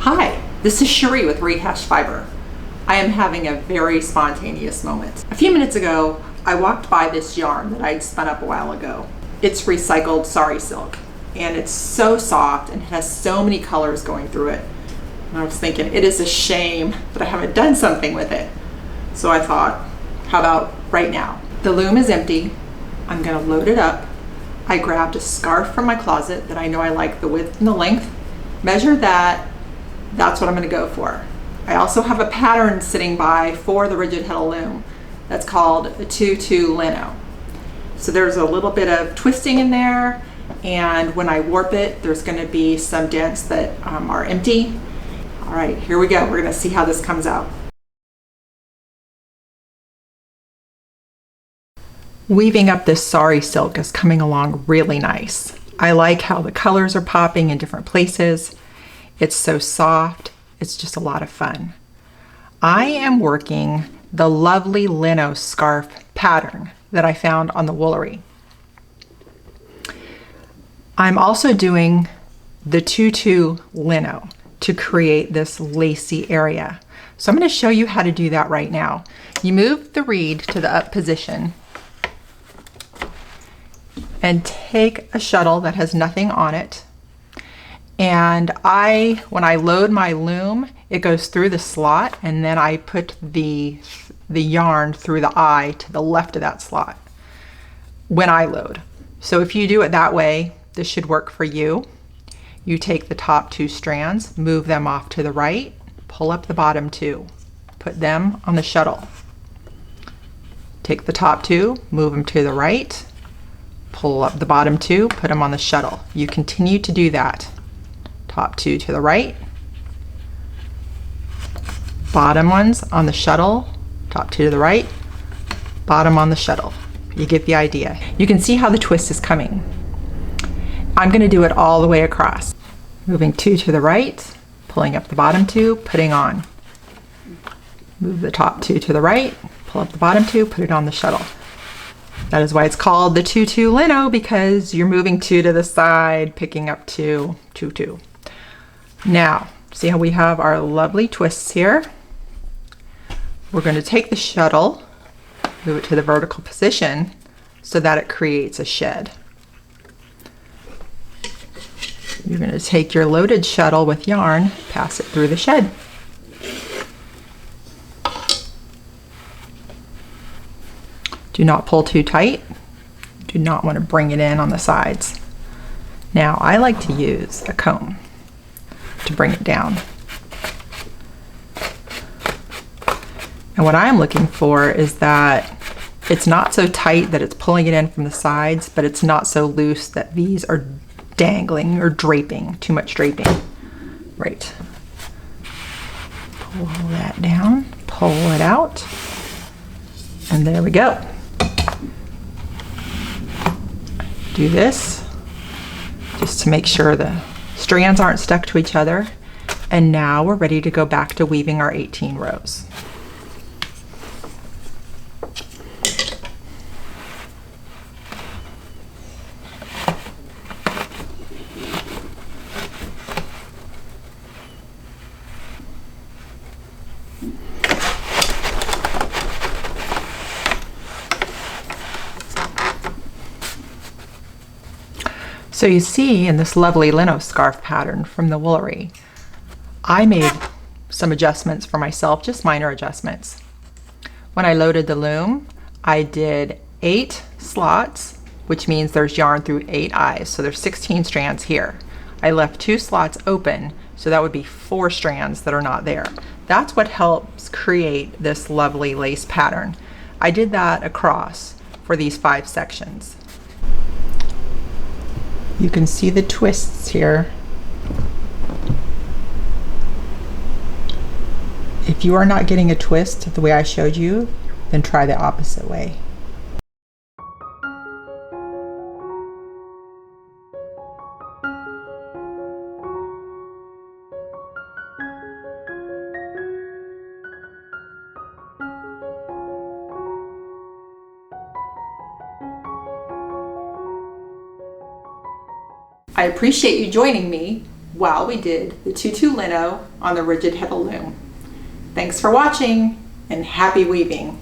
Hi, this is Cherie with rehashfiber. I am having a very spontaneous moment. A few minutes ago, I walked by this yarn that I'd spun up a while ago. It's recycled sari silk, and it's so soft and it has so many colors going through it. And I was thinking, it is a shame that I haven't done something with it. So I thought, how about right now? The loom is empty. I'm gonna load it up. I grabbed a scarf from my closet that I know I like the width and the length. Measure that. That's what I'm gonna go for. I also have a pattern sitting by for the Rigid Heddle Loom that's called a 2-2 Leno. So there's a little bit of twisting in there, and when I warp it, there's gonna be some dents that are empty. All right, here we go. We're gonna see how this comes out. Weaving up this sari silk is coming along really nice. I like how the colors are popping in different places. It's so soft. It's just a lot of fun. I am working the lovely Leno scarf pattern that I found on the Woolery. I'm also doing the 2-2 Leno to create this lacy area. So I'm going to show you how to do that right now. You move the reed to the up position and take a shuttle that has nothing on it. And when I load my loom, it goes through the slot, and then I put the yarn through the eye to the left of that slot when I load. So if you do it that way, this should work for you. You take the top 2 strands, move them off to the right, pull up the bottom 2, put them on the shuttle. Take the top 2, move them to the right, pull up the bottom 2, put them on the shuttle. You continue to do that. Top 2 to the right, bottom ones on the shuttle, top 2 to the right, bottom on the shuttle. You get the idea. You can see how the twist is coming. I'm going to do it all the way across. Moving 2 to the right, pulling up the bottom 2, putting on. Move the top 2 to the right, pull up the bottom 2, put it on the shuttle. That is why it's called the 2-2 Leno, because you're moving 2 to the side, picking up 2, 2, 2. Now, see how we have our lovely twists here? We're going to take the shuttle, move it to the vertical position so that it creates a shed. You're going to take your loaded shuttle with yarn, pass it through the shed. Do not pull too tight. Do not want to bring it in on the sides. Now, I like to use a comb to bring it down. And what I'm looking for is that it's not so tight that it's pulling it in from the sides, but it's not so loose that these are dangling or draping, too much draping. Right. Pull that down, pull it out, and there we go. Do this just to make sure the strands aren't stuck to each other. And now we're ready to go back to weaving our 18 rows. So you see in this lovely Leno scarf pattern from the Woolery, I made some adjustments for myself, just minor adjustments. When I loaded the loom, I did 8 slots, which means there's yarn through 8 eyes. So there's 16 strands here. I left 2 slots open, so that would be 4 strands that are not there. That's what helps create this lovely lace pattern. I did that across for these 5 sections. You can see the twists here. If you are not getting a twist the way I showed you, then try the opposite way. I appreciate you joining me while we did the tutu lino on the Rigid Heddle Loom. Thanks for watching and happy weaving!